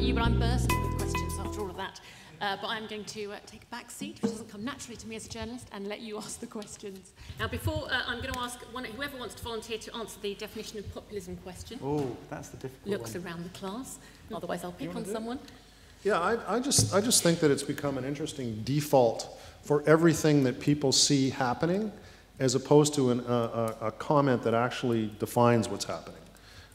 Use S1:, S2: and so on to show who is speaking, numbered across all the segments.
S1: you, but I'm bursting with questions after all of that. But I'm going to take a back seat, which doesn't come naturally to me as a journalist, and let you ask the questions. Now, before I'm going to ask whoever wants to volunteer to answer the definition of populism question.
S2: Oh, that's the difficult
S1: looks
S2: one.
S1: around the class. Otherwise, I'll pick on someone.
S3: Yeah, I just think that it's become an interesting default for everything that people see happening, as opposed to a comment that actually defines what's happening.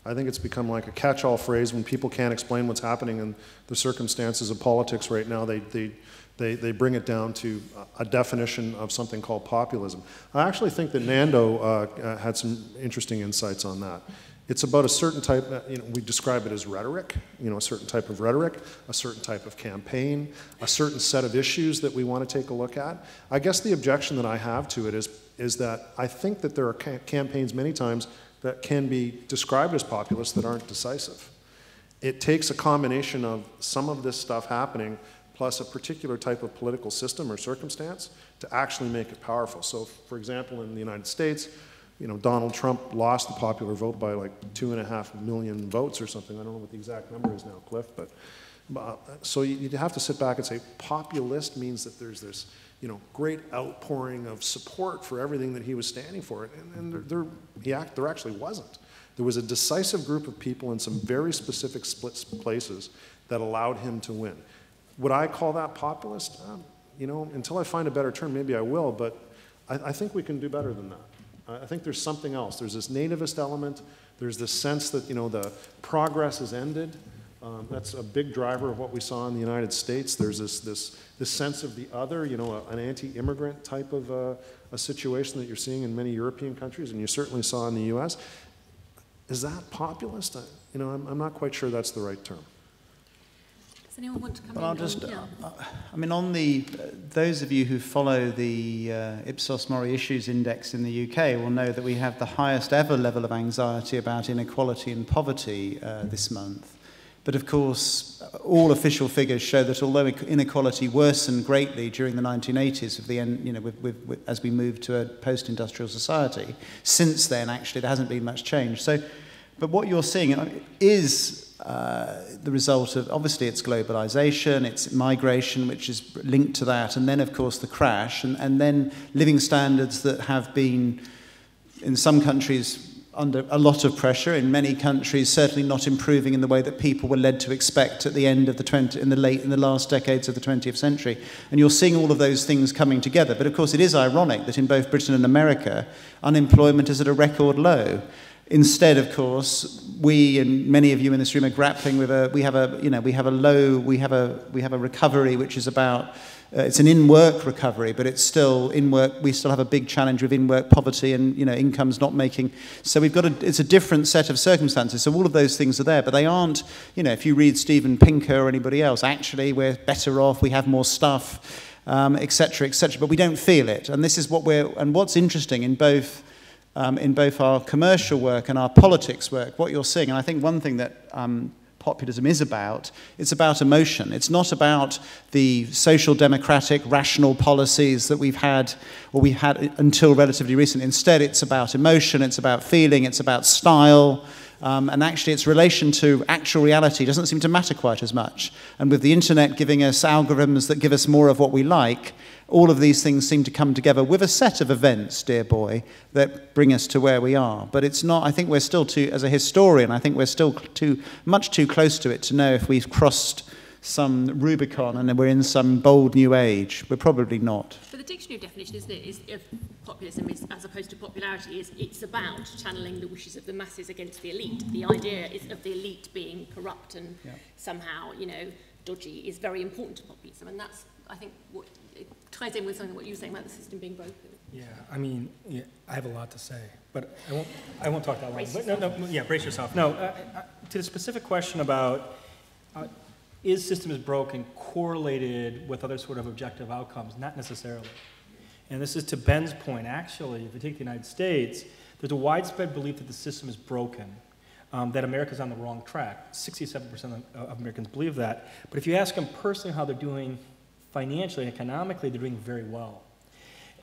S3: I think it's become like a catch-all phrase when people can't explain what's happening in the circumstances of politics right now. They bring it down to a definition of something called populism. I actually think that Nando had some interesting insights on that. It's about a certain type, we describe it as rhetoric, a certain type of rhetoric, a certain type of campaign, a certain set of issues that we want to take a look at. I guess the objection that I have to it is that I think that there are campaigns many times that can be described as populist that aren't decisive. It takes a combination of some of this stuff happening plus a particular type of political system or circumstance to actually make it powerful. So, for example, in the United States, Donald Trump lost the popular vote by like 2.5 million votes or something. I don't know what the exact number is now, Cliff, but so you have to sit back and say populist means that there's this great outpouring of support for everything that he was standing for, and there actually wasn't. There was a decisive group of people in some very specific places that allowed him to win. Would I call that populist? Until I find a better term, maybe I will, but I think we can do better than that. I think there's something else. There's this nativist element. There's this sense that the progress has ended. That's a big driver of what we saw in the United States. There's this sense of the other, an anti-immigrant type of a situation that you're seeing in many European countries, and you certainly saw in the U.S. Is that populist? I'm not quite sure that's the right term.
S1: Does anyone want to come in?
S2: I'll just, on those of you who follow the Ipsos Mori Issues Index in the UK will know that we have the highest ever level of anxiety about inequality and poverty this month. But of course, all official figures show that although inequality worsened greatly during the 1980s, of the end, as we moved to a post-industrial society, since then actually there hasn't been much change. So, but what you're seeing is the result of, obviously, it's globalization, it's migration, which is linked to that, and then, of course, the crash, and then living standards that have been, in some countries, under a lot of pressure, in many countries, certainly not improving in the way that people were led to expect at the end of in the last decades of the 20th century. And you're seeing all of those things coming together. But, of course, it is ironic that in both Britain and America, unemployment is at a record low. Instead, of course, we and many of you in this room are grappling with we have a recovery which is about it's an in-work recovery, but it's still in-work. We still have a big challenge with in-work poverty and incomes not making. So we've got it's a different set of circumstances. So all of those things are there, but they aren't. If you read Steven Pinker or anybody else, actually we're better off. We have more stuff, etc., etc. But we don't feel it, and this is what what's interesting in both our commercial work and our politics work, what you're seeing, and I think one thing that populism is about, it's about emotion. It's not about the social democratic rational policies that we had until relatively recently. Instead, it's about emotion, it's about feeling, it's about style, and actually its relation to actual reality doesn't seem to matter quite as much. And with the internet giving us algorithms that give us more of what we like, all of these things seem to come together with a set of events, dear boy, that bring us to where we are. But it's not, I think we're still as a historian, I think we're still much too close to it to know if we've crossed some Rubicon and we're in some bold new age. We're probably not.
S1: But the dictionary definition, isn't it, of populism, as opposed to popularity, it's about channeling the wishes of the masses against the elite. The idea is of the elite being corrupt and somehow, dodgy is very important to populism. And that's, I think, what it ties in with something what you were saying about the system being broken.
S4: Yeah, I have a lot to say, but I won't talk that long. But brace yourself. No, to the specific question about is systems broken correlated with other sort of objective outcomes? Not necessarily. And this is to Ben's point. Actually, if you take the United States, there's a widespread belief that the system is broken, that America's on the wrong track. 67% of Americans believe that. But if you ask them personally how they're doing financially and economically, they're doing very well.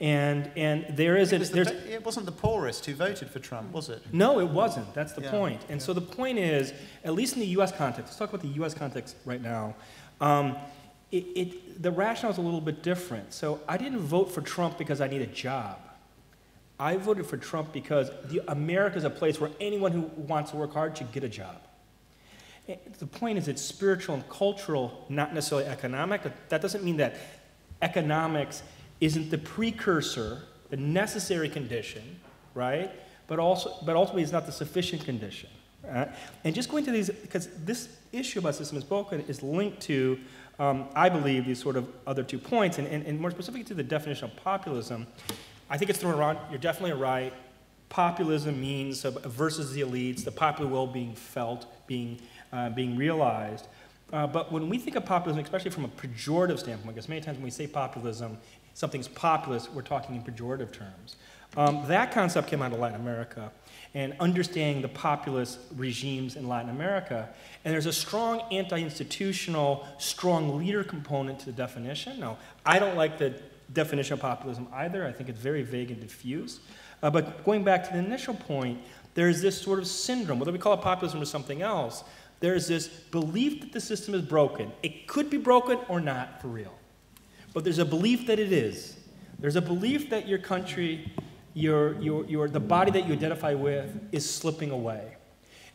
S4: And there is
S2: it wasn't the poorest who voted for Trump, was it?
S4: No, it wasn't. That's the point. And so the point is, at least in the U.S. context, let's talk about the U.S. context right now. The rationale is a little bit different. So I didn't vote for Trump because I need a job. I voted for Trump because America is a place where anyone who wants to work hard should get a job. The point is it's spiritual and cultural, not necessarily economic. That doesn't mean that economics isn't the precursor, the necessary condition, right? But ultimately it's not the sufficient condition. And just going to these, because this issue about system is broken is linked to, I believe, these sort of other 2 points, and more specifically to the definition of populism. I think it's thrown around. You're definitely right. Populism means versus the elites, the popular will being felt, being realized. But when we think of populism, especially from a pejorative standpoint, because many times when we say populism, something's populist, we're talking in pejorative terms. That concept came out of Latin America and understanding the populist regimes in Latin America. And there's a strong anti-institutional, strong leader component to the definition. Now, I don't like the definition of populism either. I think it's very vague and diffuse. But going back to the initial point, there's this sort of syndrome, whether we call it populism or something else, there's this belief that the system is broken. It could be broken or not for real. But there's a belief that it is. There's a belief that your country, the body that you identify with is slipping away.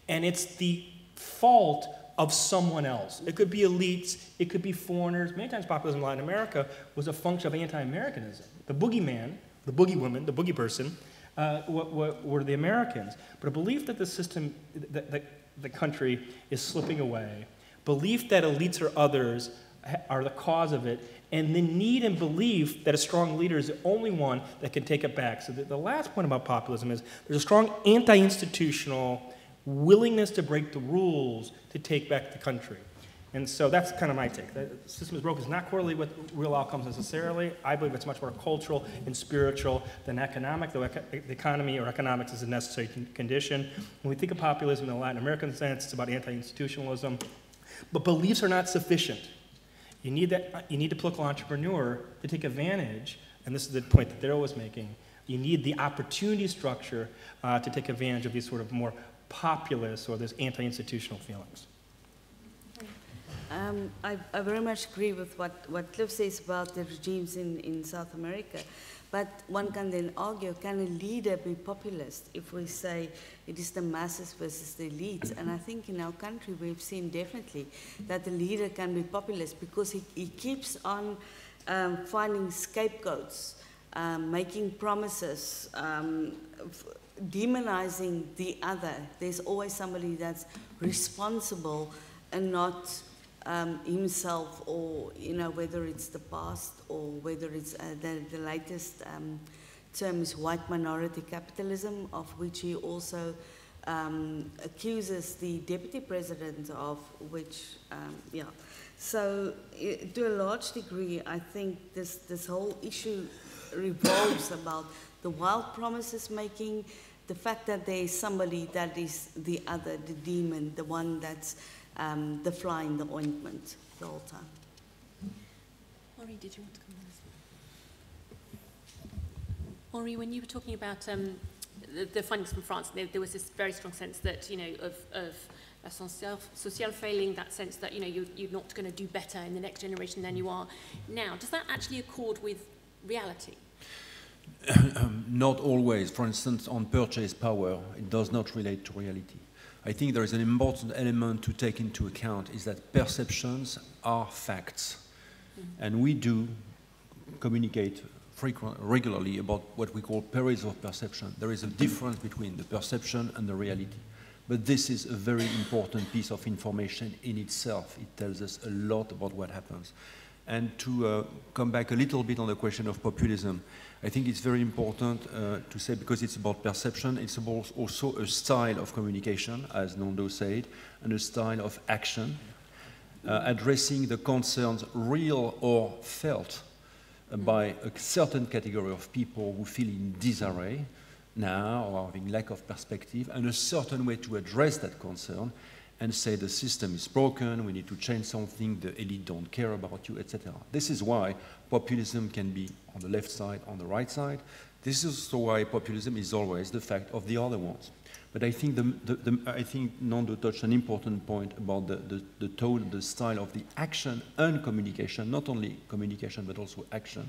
S4: And it's the fault of someone else. It could be elites, it could be foreigners. Many times populism in Latin America was a function of anti-Americanism. The boogeyman, the boogie woman, the boogie person, were the Americans. But a belief that the system, the country is slipping away, belief that elites or others are the cause of it, and the need and belief that a strong leader is the only one that can take it back. So the last point about populism is there's a strong anti-institutional willingness to break the rules to take back the country. And so that's kind of my take. The system is broken is not correlated with real outcomes necessarily. I believe it's much more cultural and spiritual than economic, though the economy or economics is a necessary condition. When we think of populism in the Latin American sense, it's about anti-institutionalism. But beliefs are not sufficient. You need the political entrepreneur to take advantage, and this is the point that Darrell was making, you need the opportunity structure to take advantage of these sort of more populist or these anti-institutional feelings.
S5: I very much agree with what Cliff says about the regimes in South America. But one can then argue, can a leader be populist if we say it is the masses versus the elites? And I think in our country we've seen definitely that the leader can be populist because he keeps on finding scapegoats, making promises, demonizing the other. There's always somebody that's responsible and not himself, or whether it's the past or whether it's the latest term is white minority capitalism, of which he also accuses the deputy president of, which So to a large degree, I think this whole issue revolves about the wild promises making, the fact that there is somebody that is the other, the demon, the one that's the fly in the ointment the whole time.
S1: Henri, did you want to come on? Henri, when you were talking about the findings from France, there was this very strong sense that, of social failing, that sense that, you're not going to do better in the next generation than you are now. Does that actually accord with reality?
S6: Not always. For instance, on purchase power, it does not relate to reality. I think there is an important element to take into account is that perceptions are facts. And we do communicate regularly about what we call periods of perception. There is a difference between the perception and the reality. But this is a very important piece of information in itself. It tells us a lot about what happens. And to come back a little bit on the question of populism, I think it's very important to say, because it's about perception, it's about also a style of communication, as Nando said, and a style of action, addressing the concerns real or felt by a certain category of people who feel in disarray now or having lack of perspective, and a certain way to address that concern and say the system is broken, we need to change something, the elite don't care about you, etc. This is why Populism can be on the left side, on the right side. This is also why populism is always the fact of the other ones. But I think I think Nando touched an important point about the tone, the style of the action and communication, not only communication but also action.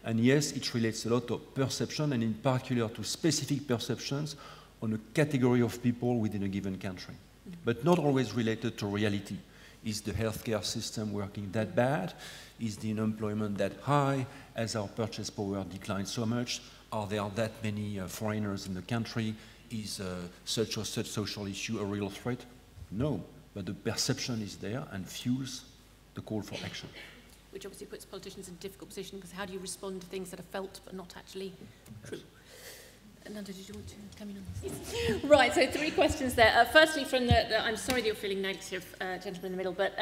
S6: And yes, it relates a lot to perception, and in particular to specific perceptions on a category of people within a given country, but not always related to reality. Is the healthcare system working that bad? Is the unemployment that high? Has our purchase power declined so much? Are there that many foreigners in the country? Is such or such social issue a real threat? No, but the perception is there and fuels the call for action.
S1: Which obviously puts politicians in a difficult position, because how do you respond to things that are felt but not actually true? Nando, did you want to come in on this? Right, so 3 questions there. Firstly, from I'm sorry that you're feeling negative, gentleman in the middle, but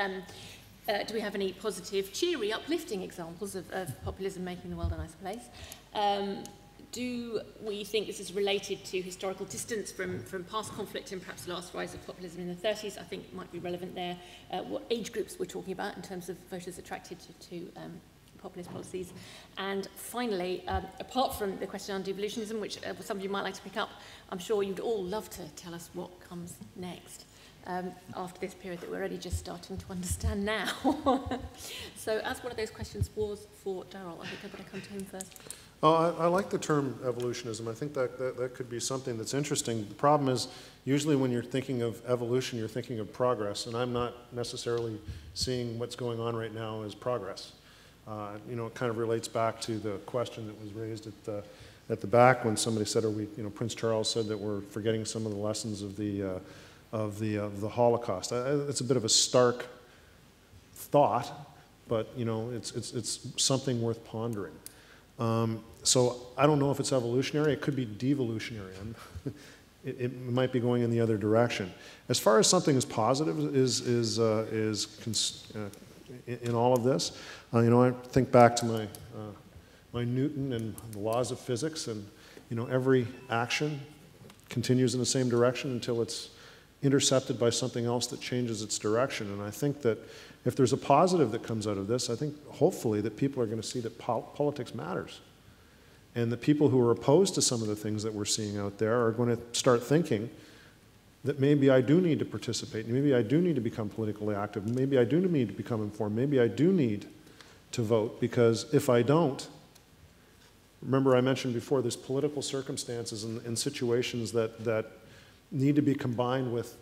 S1: do we have any positive, cheery, uplifting examples of populism making the world a nicer place? Do we think this is related to historical distance from past conflict and perhaps the last rise of populism in the 30s? I think it might be relevant there. What age groups we're talking about in terms of voters attracted to populist policies. And finally, apart from the question on devolutionism, which some of you might like to pick up, I'm sure you'd all love to tell us what comes next after this period that we're only just starting to understand now. So as one of those questions was for Darrell, I think I better come to him first.
S3: Oh, I like the term evolutionism. I think that could be something that's interesting. The problem is, usually when you're thinking of evolution, you're thinking of progress, and I'm not necessarily seeing what's going on right now as progress. You know, it kind of relates back to the question that was raised at the back when somebody said, Prince Charles said that we're forgetting some of the lessons of the Holocaust. It's a bit of a stark thought, but it's something worth pondering. So I don't know if it's evolutionary. It could be devolutionary. It might be going in the other direction. As far as something as positive in all of this, I think back to my Newton and the laws of physics, and every action continues in the same direction until it's intercepted by something else that changes its direction. And I think that if there's a positive that comes out of this, I think hopefully that people are going to see that politics matters. And the people who are opposed to some of the things that we're seeing out there are going to start thinking that maybe I do need to participate, maybe I do need to become politically active, maybe I do need to become informed, maybe I do need to vote, because if I don't, remember I mentioned before, there's political circumstances and situations that need to be combined with,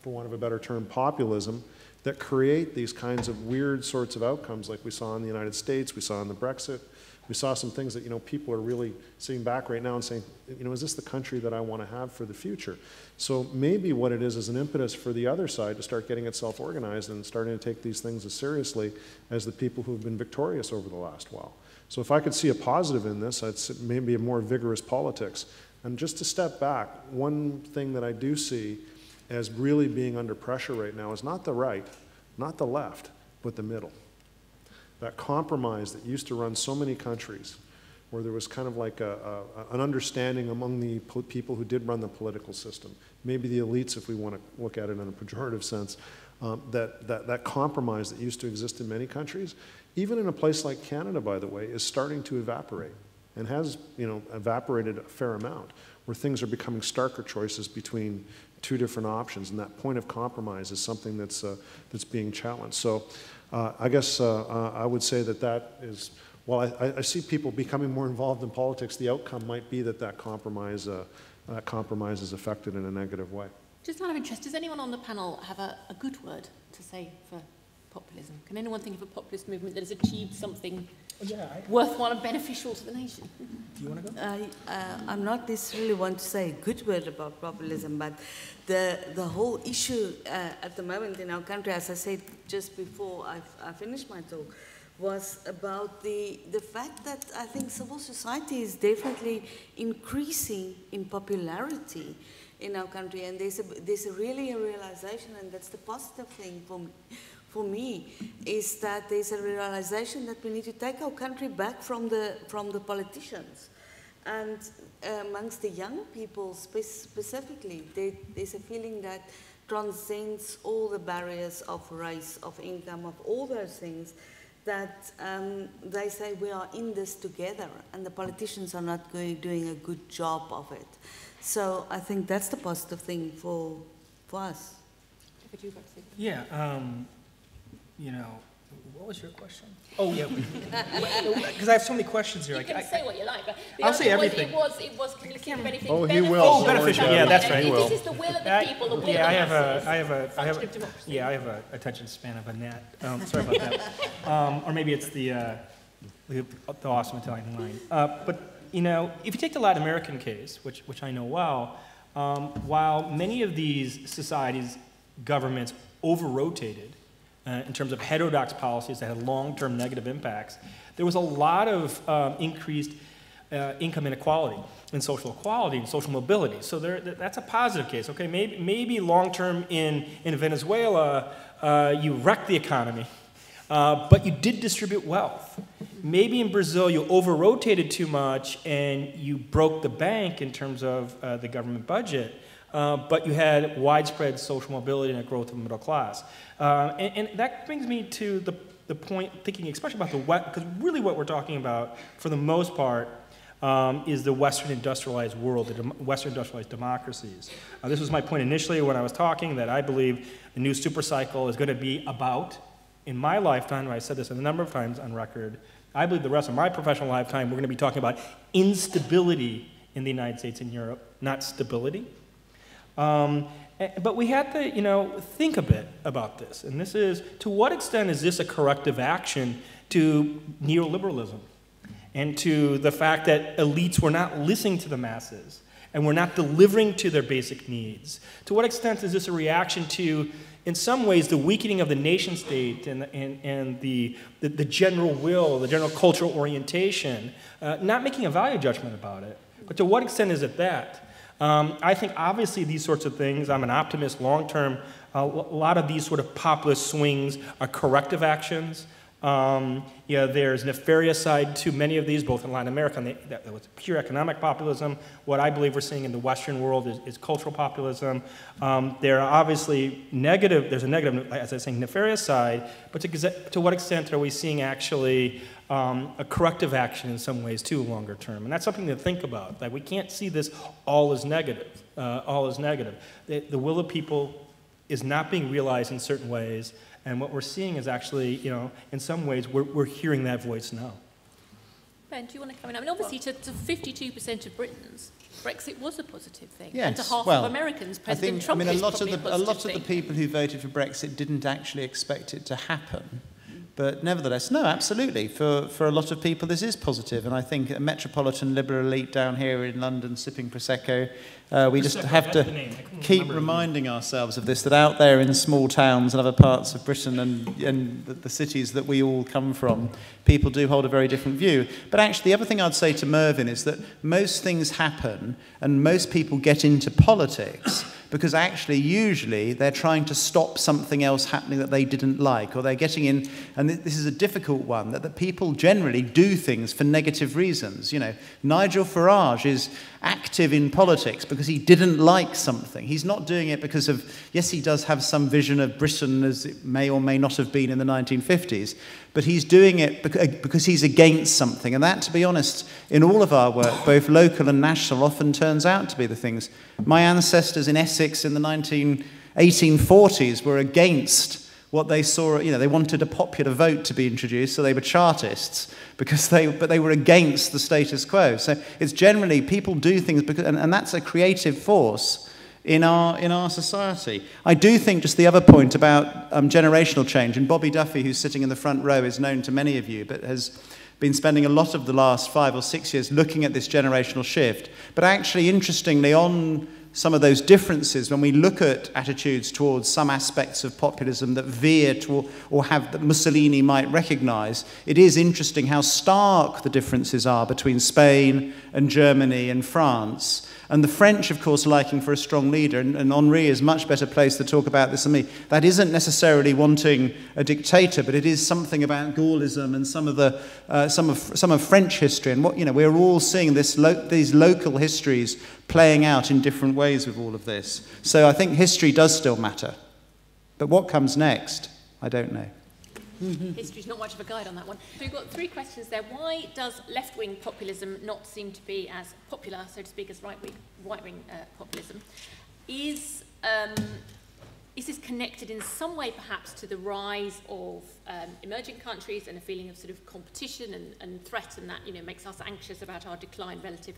S3: for want of a better term, populism, that create these kinds of weird sorts of outcomes like we saw in the United States, we saw in the Brexit. We saw some things that, people are really sitting back right now and saying, is this the country that I want to have for the future? So maybe what it is an impetus for the other side to start getting itself organized and starting to take these things as seriously as the people who have been victorious over the last while. So if I could see a positive in this, I'd see maybe a more vigorous politics. And just to step back, one thing that I do see as really being under pressure right now is not the right, not the left, but the middle. That compromise that used to run so many countries, where there was kind of like an understanding among the people who did run the political system, maybe the elites if we want to look at it in a pejorative sense, that compromise that used to exist in many countries, even in a place like Canada, by the way, is starting to evaporate, and has evaporated a fair amount, where things are becoming starker choices between 2 different options, and that point of compromise is something that's being challenged. So I guess I would say that is, while I see people becoming more involved in politics, the outcome might be that compromise is affected in a negative way.
S1: Just out of interest, does anyone on the panel have a good word to say for populism? Can anyone think of a populist movement that has achieved something worthwhile and beneficial to the nation?
S4: Do you want to go?
S5: I'm not necessarily want to say a good word about populism, but the whole issue at the moment in our country, as I said just before I finished my talk, was about the fact that I think civil society is definitely increasing in popularity in our country, and there's really a realization, and that's the positive thing for me, is that there's a realization that we need to take our country back from the politicians. And amongst the young people specifically, there's a feeling that transcends all the barriers of race, of income, of all those things, that they say we are in this together, and the politicians are not doing a good job of it. So I think that's the positive thing for us.
S4: Yeah, you know, what was your question? Oh, yeah, because I have so many questions here.
S1: You can say what you like, but the
S4: I'll
S1: other
S4: say
S1: one
S4: everything.
S1: Can you think of anything
S3: Oh, he will.
S1: beneficial?
S3: Oh,
S4: beneficial. Yeah, that's right.
S1: This is the will of the people, the will of the masses.
S4: I have a attention span of a gnat. Sorry about that. Or maybe it's the awesome Italian wine. But you know, if you take the Latin American case, which I know well, while many of these societies, governments over-rotated in terms of heterodox policies that had long-term negative impacts, there was a lot of increased income inequality and social equality and social mobility. So that's a positive case. Okay, maybe long-term in Venezuela, you wrecked the economy, but you did distribute wealth. Maybe in Brazil, you over-rotated too much and you broke the bank in terms of the government budget. But you had widespread social mobility and a growth of the middle class. And that brings me to the point, thinking especially about the West, because really what we're talking about, for the most part, is the Western industrialized world, the Western industrialized democracies. This was my point initially when I was talking, that I believe the new supercycle is going to be about, in my lifetime, and I said this a number of times on record, I believe the rest of my professional lifetime, we're going to be talking about instability in the United States and Europe, not stability. But we have to, you know, think a bit about this. And this is, to what extent is this a corrective action to neoliberalism and to the fact that elites were not listening to the masses and were not delivering to their basic needs? To what extent is this a reaction to, in some ways, the weakening of the nation state and the general will, the general cultural orientation, not making a value judgment about it? But to what extent is it that? I think obviously these sorts of things, I'm an optimist long-term, a lot of these sort of populist swings are corrective actions. You know, there's nefarious side to many of these, both in Latin America, and that was pure economic populism. What I believe we're seeing in the Western world is cultural populism. There are obviously there's a negative, as I was saying, nefarious side, but to what extent are we seeing actually a corrective action in some ways too, longer term? And that's something to think about. Like, we can't see this all as negative. The will of people is not being realized in certain ways, and what we're seeing is actually, you know, in some ways, we're hearing that voice now.
S1: Ben, do you want to come in? I mean, obviously, to 52% of Britons, Brexit was a positive thing.
S2: Yes,
S1: and to half
S2: well,
S1: of Americans,
S2: I
S1: President
S2: think,
S1: Trump
S2: I mean,
S1: is
S2: a lot
S1: probably
S2: of the people who voted for Brexit didn't actually expect it to happen. But nevertheless, no, absolutely. For a lot of people, this is positive. And I think a metropolitan liberal elite down here in London sipping Prosecco, we just have to keep reminding ourselves of this, that out there in small towns and other parts of Britain and the cities that we all come from, people do hold a very different view. But actually, the other thing I'd say to Mervyn is that most things happen and most people get into politics because actually, usually, they're trying to stop something else happening that they didn't like, or they're getting in, and this is a difficult one, that people generally do things for negative reasons. You know, Nigel Farage is active in politics because he didn't like something. He's not doing it because of, yes, he does have some vision of Britain as it may or may not have been in the 1950s, but he's doing it because he's against something. And that, to be honest, in all of our work, both local and national, often turns out to be the things. My ancestors in Essex in the 1840s were against what they saw, you know, they wanted a popular vote to be introduced, so they were Chartists, but they were against the status quo. So it's generally, people do things, because, and that's a creative force in our society. I do think just the other point about generational change, and Bobby Duffy, who's sitting in the front row, is known to many of you, but has been spending a lot of the last 5 or 6 years looking at this generational shift. But actually, interestingly, on some of those differences, when we look at attitudes towards some aspects of populism that veer to, or have, that Mussolini might recognize, it is interesting how stark the differences are between Spain and Germany and France. And the French, of course, liking for a strong leader, and Henri is much better placed to talk about this than me. That isn't necessarily wanting a dictator, but it is something about Gaullism and some of French history. And what, you know, we're all seeing these local histories playing out in different ways with all of this. So I think history does still matter. But what comes next, I don't know.
S1: History's not much of a guide on that one. So we've got 3 questions there. Why does left-wing populism not seem to be as popular, so to speak, as right-wing populism? Is this connected in some way perhaps to the rise of emerging countries and a feeling of sort of competition and threat, and that, you know, makes us anxious about our decline relative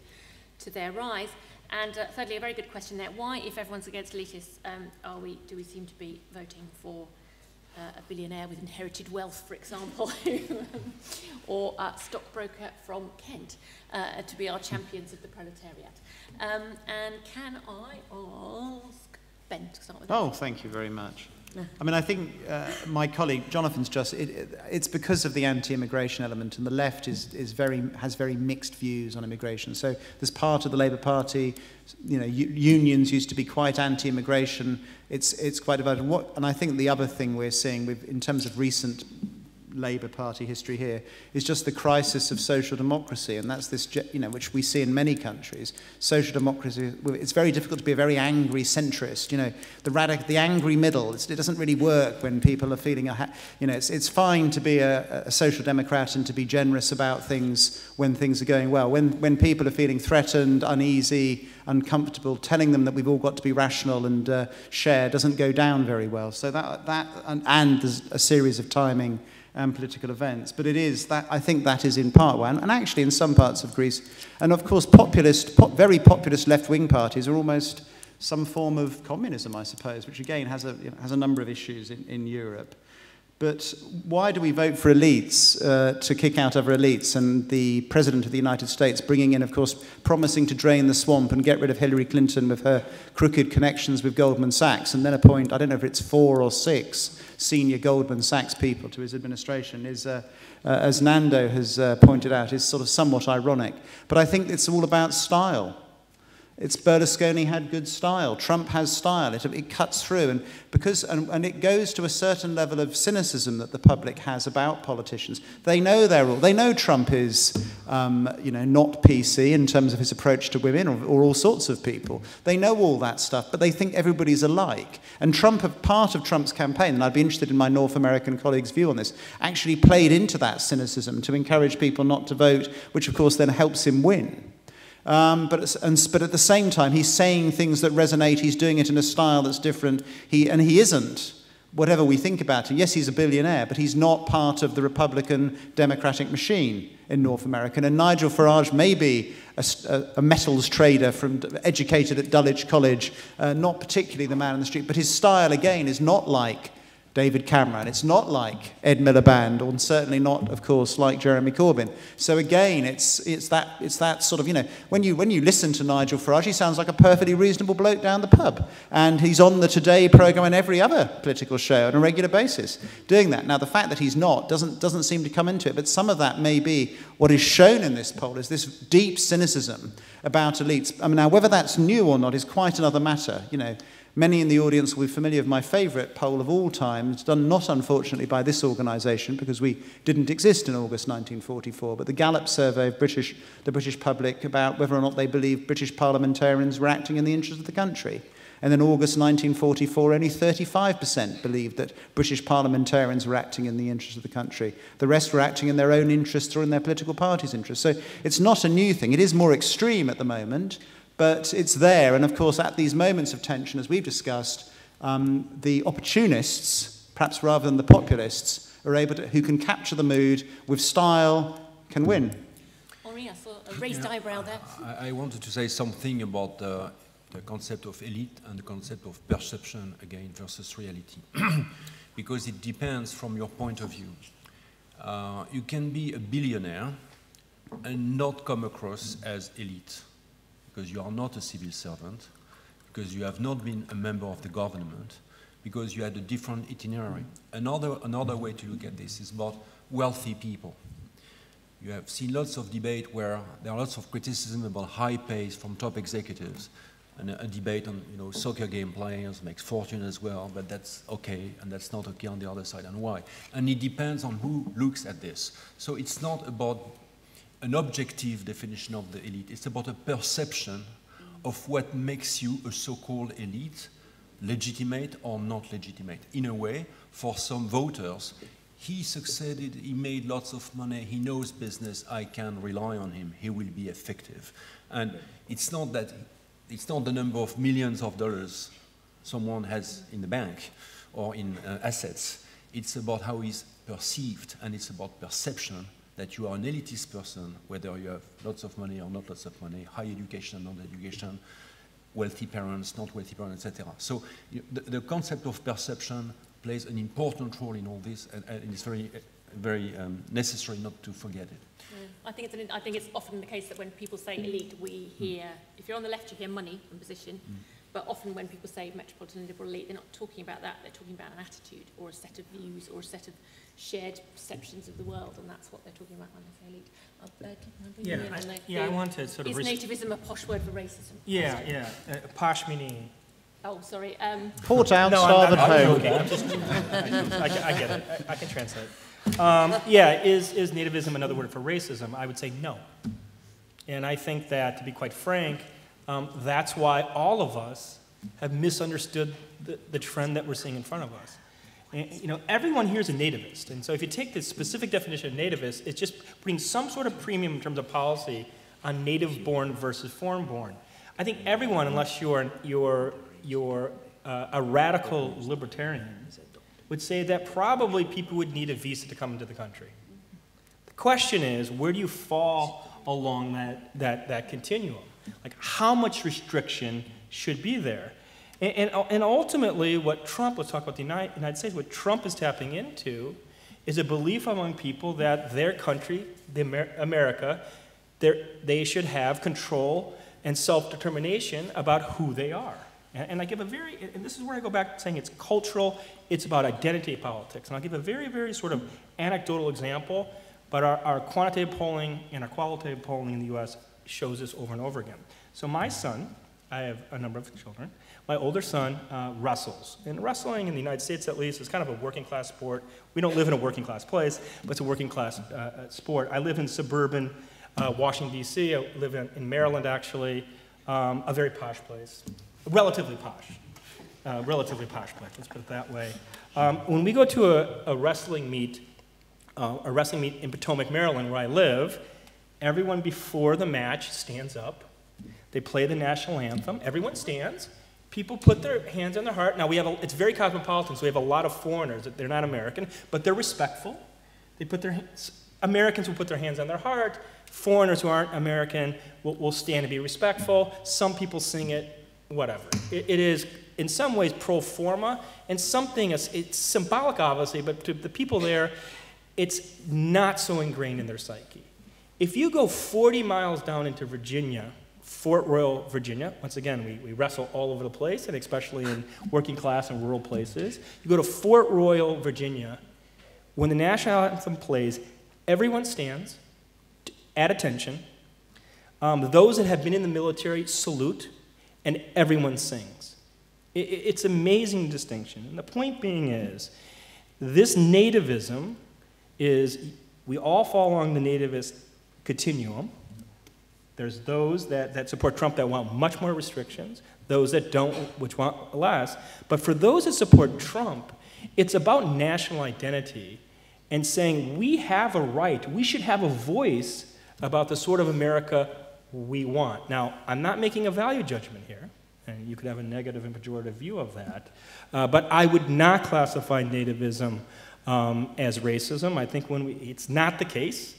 S1: to their rise? And thirdly, a very good question there, why, if everyone's against elitists, do we seem to be voting for a billionaire with inherited wealth, for example, or a stockbroker from Kent to be our champions of the proletariat? And can I ask Ben to start with?
S2: Oh, thank you very much. I mean, I think my colleague Jonathan's it's because of the anti-immigration element, and the left has very mixed views on immigration. So there's part of the Labour Party, you know, unions used to be quite anti-immigration. It's quite divided. And I think the other thing we're seeing in terms of recent Labour Party history here is just the crisis of social democracy, and that's this, you know, which we see in many countries. Social democracy, it's very difficult to be a very angry centrist, you know, the angry middle. It doesn't really work when people are feeling, you know, it's fine to be a social democrat and to be generous about things when things are going well. When people are feeling threatened, uneasy, uncomfortable, telling them that we've all got to be rational and share doesn't go down very well. So and there's a series of timing and political events. But it is that, I think that is in part one, and actually in some parts of Greece. And of course, very populist left-wing parties are almost some form of communism, I suppose, which again has a number of issues in Europe. But why do we vote for elites, to kick out other elites? And the President of the United States bringing in, of course, promising to drain the swamp and get rid of Hillary Clinton with her crooked connections with Goldman Sachs, and then appoint, I don't know if it's 4 or 6 senior Goldman Sachs people to his administration, is, as Nando has pointed out, is sort of somewhat ironic. But I think it's all about style. Berlusconi had good style. Trump has style. It cuts through, and it goes to a certain level of cynicism that the public has about politicians. They know Trump is, you know, not PC in terms of his approach to women or all sorts of people. They know all that stuff, but they think everybody's alike. And part of Trump's campaign, and I'd be interested in my North American colleagues' view on this, actually played into that cynicism to encourage people not to vote, which of course then helps him win. But at the same time, he's saying things that resonate. He's doing it in a style that's different. He isn't, whatever we think about him. Yes, he's a billionaire, but he's not part of the Republican Democratic machine in North America. And Nigel Farage may be a metals trader educated at Dulwich College, not particularly the man in the street, but his style, again, is not like David Cameron. It's not like Ed Miliband, or certainly not, of course, like Jeremy Corbyn. So again, it's that sort of, you know, when you listen to Nigel Farage, he sounds like a perfectly reasonable bloke down the pub, and he's on the Today programme and every other political show on a regular basis, doing that. Now, the fact that he's not doesn't seem to come into it, but some of that may be what is shown in this poll is this deep cynicism about elites. I mean, now whether that's new or not is quite another matter. You know, many in the audience will be familiar with my favourite poll of all time. It's done not, unfortunately, by this organisation, because we didn't exist in August 1944, but the Gallup survey of the British public about whether or not they believed British parliamentarians were acting in the interest of the country. And in August 1944, only 35% believed that British parliamentarians were acting in the interest of the country. The rest were acting in their own interests or in their political party's interests. So it's not a new thing. It is more extreme at the moment, but it's there. And of course, at these moments of tension, as we've discussed, the opportunists, perhaps rather than the populists, are able to, who can capture the mood with style, can win.
S1: Henri, I saw a raised eyebrow there.
S6: I wanted to say something about the concept of elite and the concept of perception, again, versus reality. Because it depends from your point of view. You can be a billionaire and not come across as elite, because you are not a civil servant, because you have not been a member of the government, because you had a different itinerary. Another way to look at this is about wealthy people. You have seen lots of debate where there are lots of criticism about high pays from top executives, and a debate on, you know, soccer game players makes fortune as well, but that's okay, and that's not okay on the other side, and why? And it depends on who looks at this. So it's not about an objective definition of the elite. It's about a perception of what makes you a so-called elite, legitimate or not legitimate. In a way, for some voters, he succeeded, he made lots of money, he knows business, I can rely on him, he will be effective. And it's not that, it's not the number of millions of dollars someone has in the bank or in assets. It's about how he's perceived, and it's about perception, that you are an elitist person, whether you have lots of money or not lots of money, high education, not education, wealthy parents, not wealthy parents, etc. So the concept of perception plays an important role in all this, and it's very, very necessary not to forget it.
S1: I think it's often the case that when people say elite, we hear, if you're on the left, you hear money and position, but often when people say metropolitan liberal elite, they're not talking about that, they're talking about an attitude or a set of views or a set of shared perceptions of the world, and that's what they're talking about when they say elite.
S4: I want to sort of...
S1: Is nativism a posh word for racism?
S4: Yeah. Posh meaning...
S1: Oh, sorry.
S2: Port out, starboard home.
S4: I get it. I can translate. Is nativism another word for racism? I would say no. And I think that, to be quite frank, that's why all of us have misunderstood the trend that we're seeing in front of us. And, you know, everyone here is a nativist. And so if you take the specific definition of nativist, it's just putting some sort of premium in terms of policy on native-born versus foreign-born. I think everyone, unless you're a radical libertarian, would say that probably people would need a visa to come into the country. The question is, where do you fall along that continuum? Like, how much restriction should be there? And ultimately, what Trump, let's talk about the United States, what Trump is tapping into is a belief among people that their country, America, they should have control and self-determination about who they are. And I give and this is where I go back to saying it's cultural, it's about identity politics. And I'll give a very, very sort of anecdotal example, but our quantitative polling and our qualitative polling in the US shows this over and over again. So my son, I have a number of children, my older son wrestles. And wrestling in the United States, at least, is kind of a working class sport. We don't live in a working class place, but it's a working class sport. I live in suburban Washington, D.C. I live in Maryland, actually, a very posh place. Relatively posh place, let's put it that way. When we go to a wrestling meet in Potomac, Maryland, where I live, everyone before the match stands up. They play the national anthem. Everyone stands. People put their hands on their heart. Now, it's very cosmopolitan, so we have a lot of foreigners. They're not American, but they're respectful. Americans will put their hands on their heart. Foreigners who aren't American will stand and be respectful. Some people sing it, whatever. It is, in some ways, pro forma, and it's symbolic, obviously, but to the people there, it's not so ingrained in their psyche. If you go 40 miles down into Virginia, Fort Royal, Virginia, once again, we wrestle all over the place, and especially in working class and rural places. You go to Fort Royal, Virginia, when the national anthem plays, everyone stands at attention. Those that have been in the military salute, and everyone sings. It's an amazing distinction. And the point being is, this nativism is, we all fall along the nativist continuum. There's those that support Trump that want much more restrictions, those that don't, which want less. But for those that support Trump, it's about national identity and saying we have a right, we should have a voice about the sort of America we want. Now, I'm not making a value judgment here, and you could have a negative and pejorative view of that, but I would not classify nativism as racism. I think it's not the case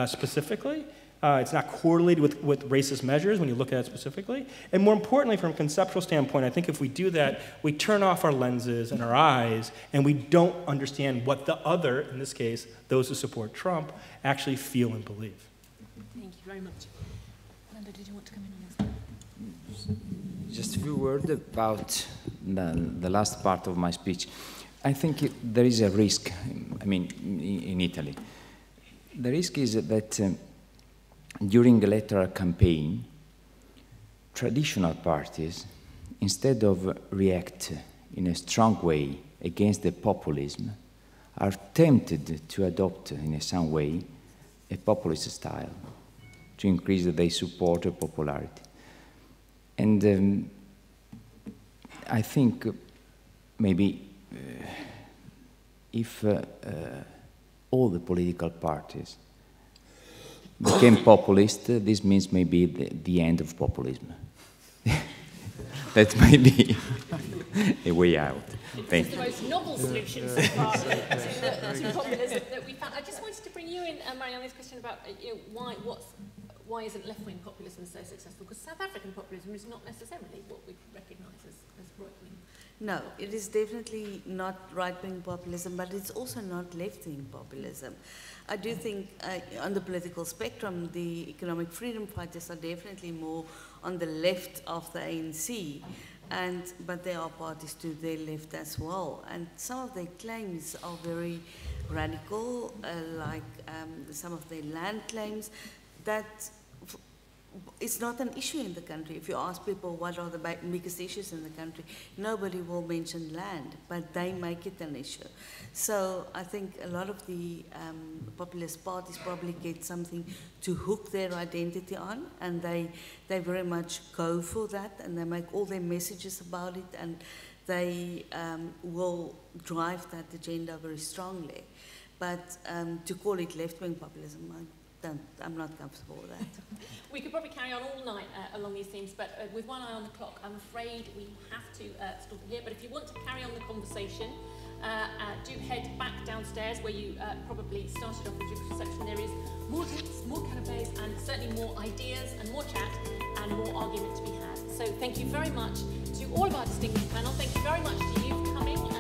S4: specifically. It's not correlated with racist measures when you look at it specifically. And more importantly, from a conceptual standpoint, I think if we do that, we turn off our lenses and our eyes, and we don't understand what the other, in this case, those who support Trump, actually feel and believe.
S1: Thank you very much. Nando, did you want to come in on this?
S7: Just a few words about the last part of my speech. I think there is a risk, in Italy. The risk is that during the electoral campaign, traditional parties, instead of react in a strong way against the populism, are tempted to adopt in some way a populist style to increase their support or popularity. And I think maybe if all the political parties became populist, this means maybe the end of populism. That might be a way out.
S1: It's the most novel solution so far to populism that we found. I just wanted to bring you in, Marianne, this question about why isn't left-wing populism so successful? Because South African populism is not necessarily what we recognise as right-wing.
S5: No, it is definitely not right-wing populism, but it's also not left-wing populism. I do think on the political spectrum, the economic freedom fighters are definitely more on the left of the ANC, but there are parties to their left as well. And some of their claims are very radical, like some of their land claims, that it's not an issue in the country. If you ask people what are the biggest issues in the country, nobody will mention land, but they make it an issue. So I think a lot of the populist parties probably get something to hook their identity on, and they very much go for that, and they make all their messages about it, and they will drive that agenda very strongly. But to call it left-wing populism, I'm not comfortable with that.
S1: We could probably carry on all night along these themes, but with one eye on the clock, I'm afraid we have to stop here. But if you want to carry on the conversation, do head back downstairs where you probably started off with your reception. There is more drinks, more canapes, and certainly more ideas and more chat and more argument to be had. So thank you very much to all of our distinguished panel. Thank you very much to you for coming.